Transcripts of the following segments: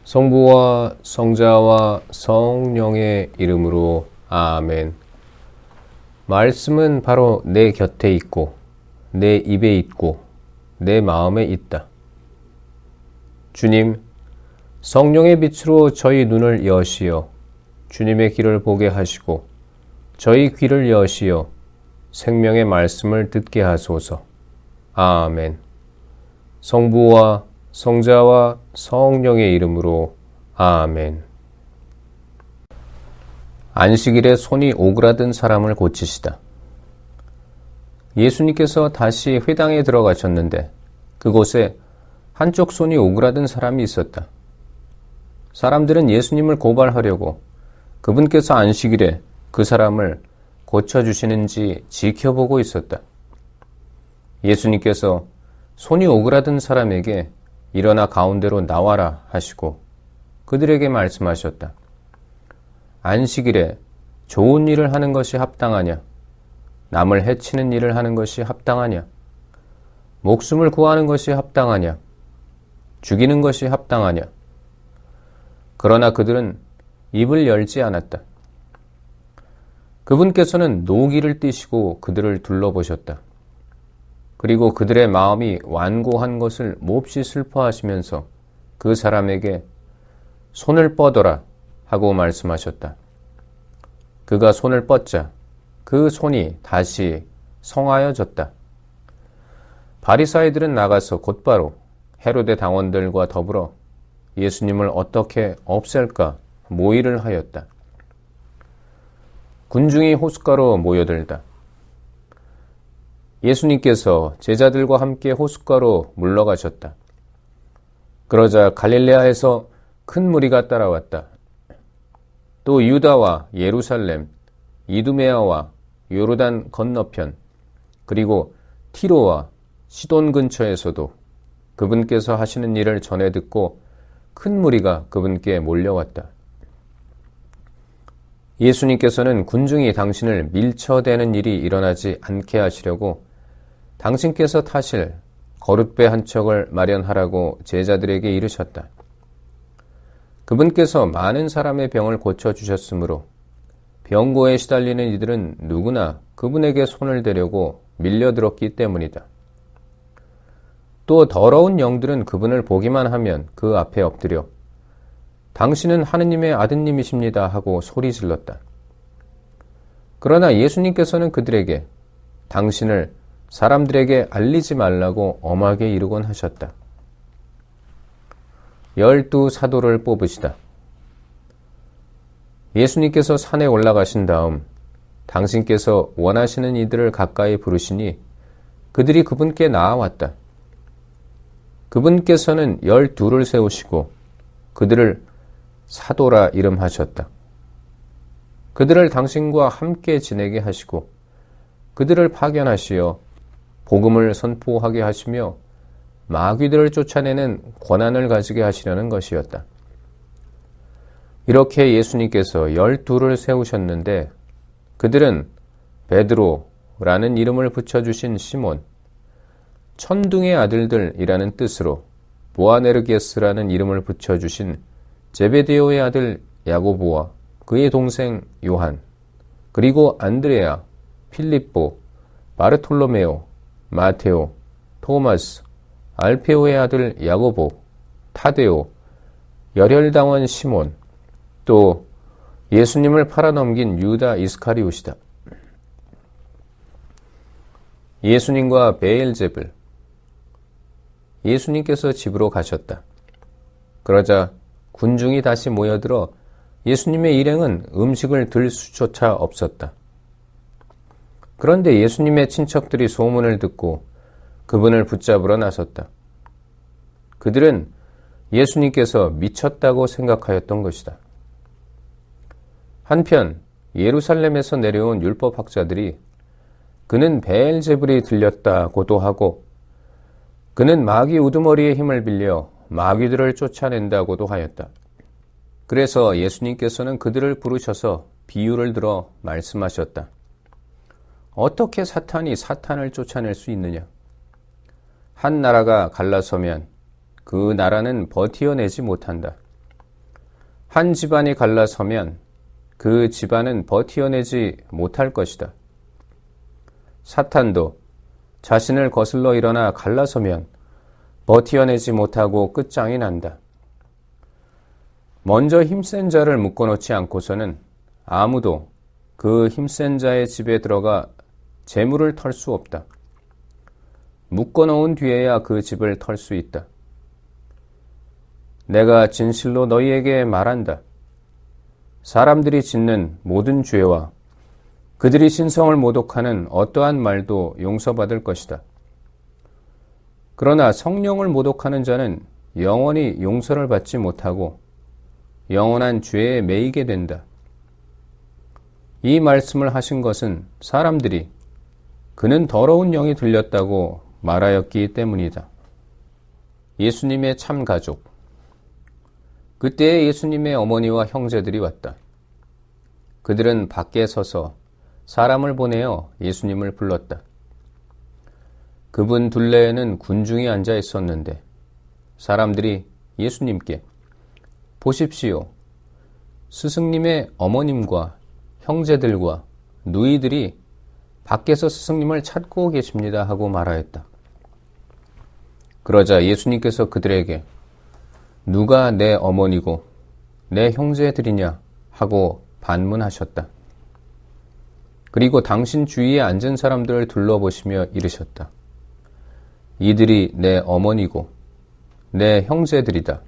성부와 성자와 성령의 이름으로 아멘. 말씀은 바로 내 곁에 있고 내 입에 있고 내 마음에 있다. 주님, 성령의 빛으로 저희 눈을 여시어 주님의 길을 보게 하시고 저희 귀를 여시어 생명의 말씀을 듣게 하소서. 아멘. 성부와 성자와 성령의 이름으로 아멘. 안식일에 손이 오그라든 사람을 고치시다. 예수님께서 다시 회당에 들어가셨는데 그곳에 한쪽 손이 오그라든 사람이 있었다. 사람들은 예수님을 고발하려고 그분께서 안식일에 그 사람을 고쳐주시는지 지켜보고 있었다. 예수님께서 손이 오그라든 사람에게 일어나 가운데로 나와라 하시고 그들에게 말씀하셨다. 안식일에 좋은 일을 하는 것이 합당하냐? 남을 해치는 일을 하는 것이 합당하냐? 목숨을 구하는 것이 합당하냐? 죽이는 것이 합당하냐? 그러나 그들은 입을 열지 않았다. 그분께서는 노기를 띠시고 그들을 둘러보셨다. 그리고 그들의 마음이 완고한 것을 몹시 슬퍼하시면서 그 사람에게 손을 뻗어라 하고 말씀하셨다. 그가 손을 뻗자 그 손이 다시 성하여졌다. 바리사이들은 나가서 곧바로 헤로데 당원들과 더불어 예수님을 어떻게 없앨까 모의를 하였다. 군중이 호숫가로 모여들다. 예수님께서 제자들과 함께 호숫가로 물러가셨다. 그러자 갈릴레아에서 큰 무리가 따라왔다. 또 유다와 예루살렘, 이두메아와 요르단 건너편, 그리고 티로와 시돈 근처에서도 그분께서 하시는 일을 전해 듣고 큰 무리가 그분께 몰려왔다. 예수님께서는 군중이 당신을 밀쳐대는 일이 일어나지 않게 하시려고 당신께서 타실 거룻배 한 척을 마련하라고 제자들에게 이르셨다. 그분께서 많은 사람의 병을 고쳐주셨으므로 병고에 시달리는 이들은 누구나 그분에게 손을 대려고 밀려들었기 때문이다. 또 더러운 영들은 그분을 보기만 하면 그 앞에 엎드려 당신은 하느님의 아드님이십니다 하고 소리 질렀다. 그러나 예수님께서는 그들에게 당신을 사람들에게 알리지 말라고 엄하게 이르곤 하셨다. 12 사도를 뽑으시다. 예수님께서 산에 올라가신 다음 당신께서 원하시는 이들을 가까이 부르시니 그들이 그분께 나아왔다. 그분께서는 12를 세우시고 그들을 사도라 이름하셨다. 그들을 당신과 함께 지내게 하시고 그들을 파견하시어 복음을 선포하게 하시며 마귀들을 쫓아내는 권한을 가지게 하시려는 것이었다. 이렇게 예수님께서 12를 세우셨는데 그들은 베드로라는 이름을 붙여주신 시몬, 천둥의 아들들이라는 뜻으로 보아네르게스라는 이름을 붙여주신 제베데오의 아들 야고보와 그의 동생 요한, 그리고 안드레아, 필립보, 바르톨로메오, 마테오, 토마스, 알페오의 아들 야고보, 타데오, 열혈당원 시몬, 또 예수님을 팔아넘긴 유다 이스카리옷이다. 예수님과 베엘제불. 예수님께서 집으로 가셨다. 그러자 군중이 다시 모여들어 예수님의 일행은 음식을 들 수조차 없었다. 그런데 예수님의 친척들이 소문을 듣고 그분을 붙잡으러 나섰다. 그들은 예수님께서 미쳤다고 생각하였던 것이다. 한편 예루살렘에서 내려온 율법학자들이 그는 베엘제불이 들렸다고도 하고 그는 마귀 우두머리의 힘을 빌려 마귀들을 쫓아낸다고도 하였다. 그래서 예수님께서는 그들을 부르셔서 비유를 들어 말씀하셨다. 어떻게 사탄이 사탄을 쫓아낼 수 있느냐? 한 나라가 갈라서면 그 나라는 버티어내지 못한다. 한 집안이 갈라서면 그 집안은 버티어내지 못할 것이다. 사탄도 자신을 거슬러 일어나 갈라서면 버티어내지 못하고 끝장이 난다. 먼저 힘센 자를 묶어놓지 않고서는 아무도 그 힘센 자의 집에 들어가 재물을 털 수 없다. 묶어놓은 뒤에야 그 집을 털 수 있다. 내가 진실로 너희에게 말한다. 사람들이 짓는 모든 죄와 그들이 신성을 모독하는 어떠한 말도 용서받을 것이다. 그러나 성령을 모독하는 자는 영원히 용서를 받지 못하고 영원한 죄에 매이게 된다. 이 말씀을 하신 것은 사람들이 그는 더러운 영이 들렸다고 말하였기 때문이다. 예수님의 참 가족. 그때에 예수님의 어머니와 형제들이 왔다. 그들은 밖에 서서 사람을 보내어 예수님을 불렀다. 그분 둘레에는 군중이 앉아 있었는데 사람들이 예수님께 보십시오. 스승님의 어머님과 형제들과 누이들이 밖에서 스승님을 찾고 계십니다 하고 말하였다. 그러자 예수님께서 그들에게 누가 내 어머니고 내 형제들이냐 하고 반문하셨다. 그리고 당신 주위에 앉은 사람들을 둘러보시며 이르셨다. 이들이 내 어머니고 내 형제들이다.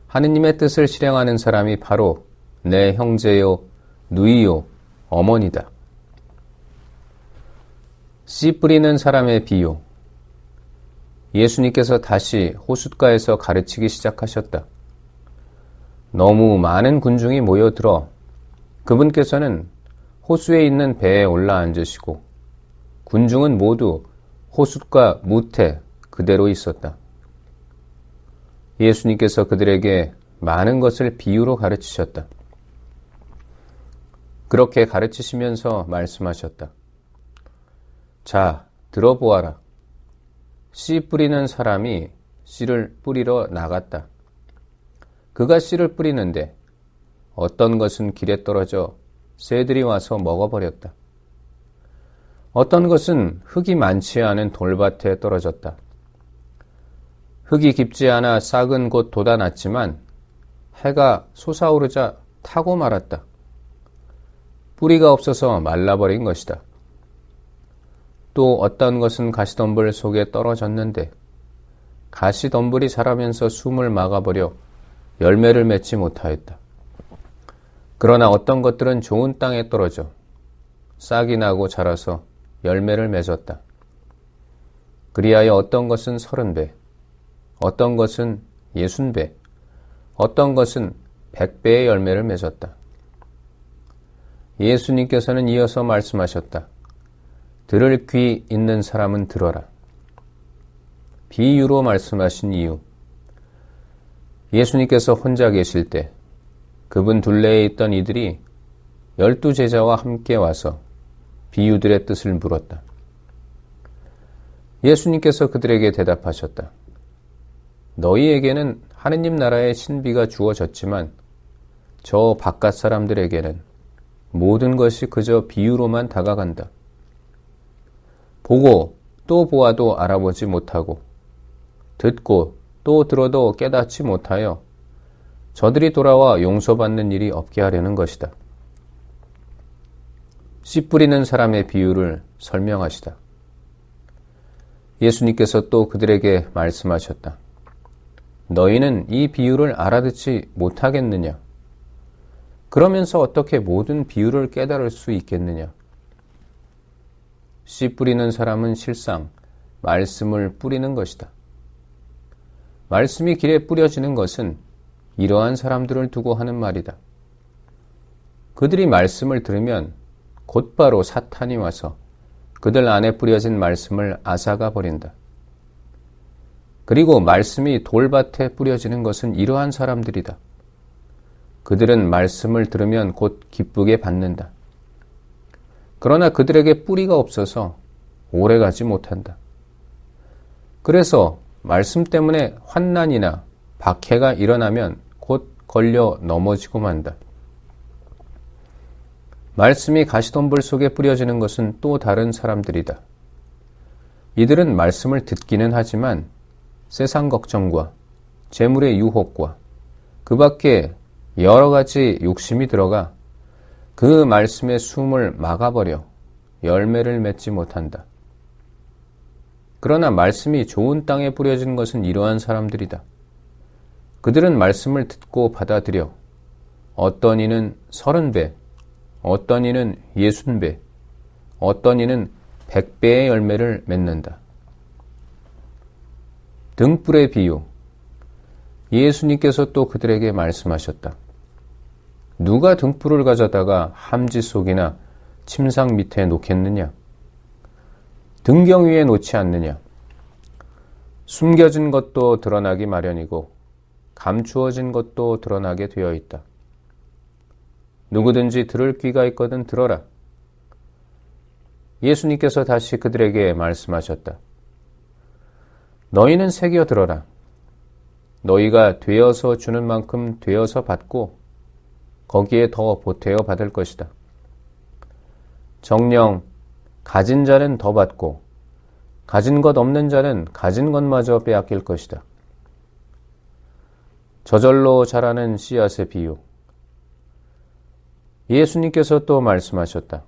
하느님의 뜻을 실행하는 사람이 바로 내 형제요, 누이요, 어머니다. 씨 뿌리는 사람의 비유. 예수님께서 다시 호숫가에서 가르치기 시작하셨다. 너무 많은 군중이 모여들어 그분께서는 호수에 있는 배에 올라앉으시고 군중은 모두 호숫가 무태 그대로 있었다. 예수님께서 그들에게 많은 것을 비유로 가르치셨다. 그렇게 가르치시면서 말씀하셨다. 자, 들어보아라. 씨 뿌리는 사람이 씨를 뿌리러 나갔다. 그가 씨를 뿌리는데 어떤 것은 길에 떨어져 새들이 와서 먹어버렸다. 어떤 것은 흙이 많지 않은 돌밭에 떨어졌다. 흙이 깊지 않아 싹은 곧 돋아났지만 해가 솟아오르자 타고 말았다. 뿌리가 없어서 말라버린 것이다. 또 어떤 것은 가시덤불 속에 떨어졌는데 가시덤불이 자라면서 숨을 막아버려 열매를 맺지 못하였다. 그러나 어떤 것들은 좋은 땅에 떨어져 싹이 나고 자라서 열매를 맺었다. 그리하여 어떤 것은 30배, 어떤 것은 60배, 어떤 것은 100배의 열매를 맺었다. 예수님께서는 이어서 말씀하셨다. 들을 귀 있는 사람은 들어라. 비유로 말씀하신 이유. 예수님께서 혼자 계실 때 그분 둘레에 있던 이들이 12제자와 함께 와서 비유들의 뜻을 물었다. 예수님께서 그들에게 대답하셨다. 너희에게는 하느님 나라의 신비가 주어졌지만 저 바깥 사람들에게는 모든 것이 그저 비유로만 다가간다. 보고 또 보아도 알아보지 못하고 듣고 또 들어도 깨닫지 못하여 저들이 돌아와 용서받는 일이 없게 하려는 것이다. 씨 뿌리는 사람의 비유를 설명하시다. 예수님께서 또 그들에게 말씀하셨다. 너희는 이 비유를 알아듣지 못하겠느냐? 그러면서 어떻게 모든 비유를 깨달을 수 있겠느냐? 씨 뿌리는 사람은 실상 말씀을 뿌리는 것이다. 말씀이 길에 뿌려지는 것은 이러한 사람들을 두고 하는 말이다. 그들이 말씀을 들으면 곧바로 사탄이 와서 그들 안에 뿌려진 말씀을 앗아가 버린다. 그리고 말씀이 돌밭에 뿌려지는 것은 이러한 사람들이다. 그들은 말씀을 들으면 곧 기쁘게 받는다. 그러나 그들에게 뿌리가 없어서 오래가지 못한다. 그래서 말씀 때문에 환난이나 박해가 일어나면 곧 걸려 넘어지고 만다. 말씀이 가시덤불 속에 뿌려지는 것은 또 다른 사람들이다. 이들은 말씀을 듣기는 하지만 세상 걱정과 재물의 유혹과 그 밖에 여러 가지 욕심이 들어가 그 말씀의 숨을 막아버려 열매를 맺지 못한다. 그러나 말씀이 좋은 땅에 뿌려진 것은 이러한 사람들이다. 그들은 말씀을 듣고 받아들여 어떤 이는 30배, 어떤 이는 60배, 어떤 이는 100배의 열매를 맺는다. 등불의 비유. 예수님께서 또 그들에게 말씀하셨다. 누가 등불을 가져다가 함지 속이나 침상 밑에 놓겠느냐? 등경 위에 놓지 않느냐? 숨겨진 것도 드러나기 마련이고 감추어진 것도 드러나게 되어 있다. 누구든지 들을 귀가 있거든 들어라. 예수님께서 다시 그들에게 말씀하셨다. 너희는 새겨 들어라. 너희가 되어서 주는 만큼 되어서 받고 거기에 더 보태어 받을 것이다. 정녕 가진 자는 더 받고 가진 것 없는 자는 가진 것마저 빼앗길 것이다. 저절로 자라는 씨앗의 비유. 예수님께서 또 말씀하셨다.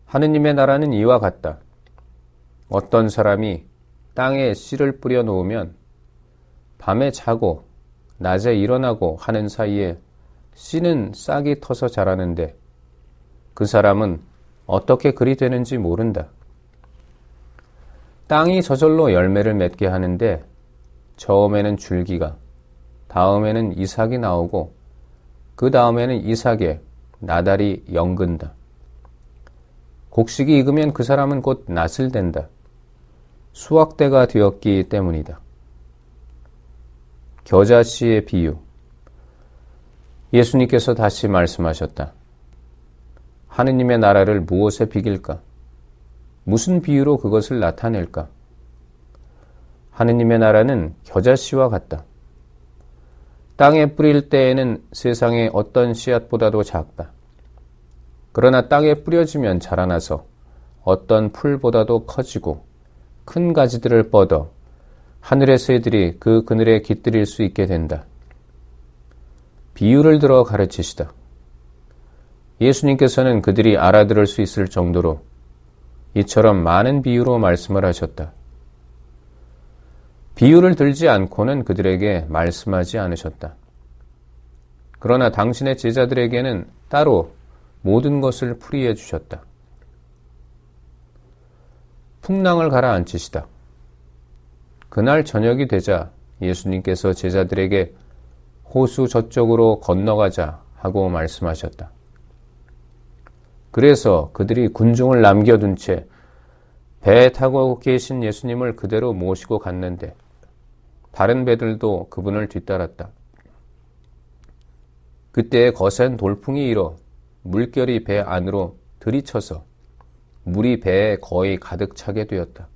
하느님의 나라는 이와 같다. 어떤 사람이 땅에 씨를 뿌려 놓으면 밤에 자고 낮에 일어나고 하는 사이에 씨는 싹이 터서 자라는데 그 사람은 어떻게 그리 되는지 모른다. 땅이 저절로 열매를 맺게 하는데 처음에는 줄기가, 다음에는 이삭이 나오고 그 다음에는 이삭에 나달이 연근다. 곡식이 익으면 그 사람은 곧 낫을 댄다. 수확대가 되었기 때문이다. 겨자씨의 비유. 예수님께서 다시 말씀하셨다. 하느님의 나라를 무엇에 비길까? 무슨 비유로 그것을 나타낼까? 하느님의 나라는 겨자씨와 같다. 땅에 뿌릴 때에는 세상의 어떤 씨앗보다도 작다. 그러나 땅에 뿌려지면 자라나서 어떤 풀보다도 커지고 큰 가지들을 뻗어 하늘의 새들이 그 그늘에 깃들일 수 있게 된다. 비유를 들어 가르치시다. 예수님께서는 그들이 알아들을 수 있을 정도로 이처럼 많은 비유로 말씀을 하셨다. 비유를 들지 않고는 그들에게 말씀하지 않으셨다. 그러나 당신의 제자들에게는 따로 모든 것을 풀이해 주셨다. 풍랑을 가라앉히시다. 그날 저녁이 되자 예수님께서 제자들에게 호수 저쪽으로 건너가자 하고 말씀하셨다. 그래서 그들이 군중을 남겨둔 채 배에 타고 계신 예수님을 그대로 모시고 갔는데 다른 배들도 그분을 뒤따랐다. 그때 거센 돌풍이 일어 물결이 배 안으로 들이쳐서 물이 배에 거의 가득 차게 되었다.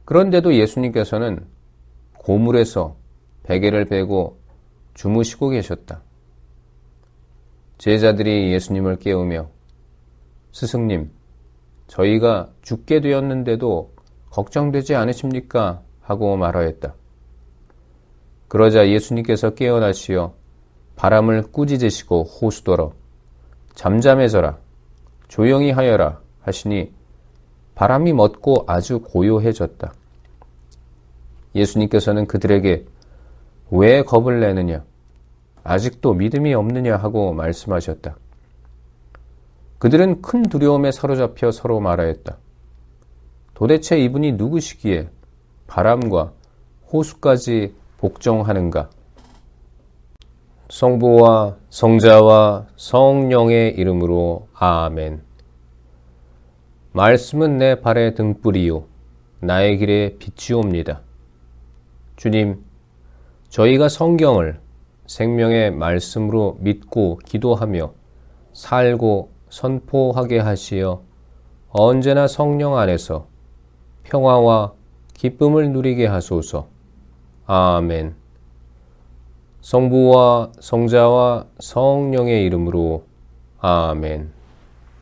그런데도 예수님께서는 고물에서 베개를 베고 주무시고 계셨다. 제자들이 예수님을 깨우며 스승님, 저희가 죽게 되었는데도 걱정되지 않으십니까? 하고 말하였다. 그러자 예수님께서 깨어나시어 바람을 꾸짖으시고 호수더러 잠잠해져라, 조용히 하여라 하시니 바람이 멎고 아주 고요해졌다. 예수님께서는 그들에게 왜 겁을 내느냐? 아직도 믿음이 없느냐 하고 말씀하셨다. 그들은 큰 두려움에 사로잡혀 서로 말하였다. 도대체 이분이 누구시기에 바람과 호수까지 복종하는가? 성부와 성자와 성령의 이름으로 아멘. 말씀은 내 발의 등불이요 나의 길에 빛이옵니다. 주님, 저희가 성경을 생명의 말씀으로 믿고 기도하며 살고 선포하게 하시어 언제나 성령 안에서 평화와 기쁨을 누리게 하소서. 아멘. 성부와 성자와 성령의 이름으로 아멘.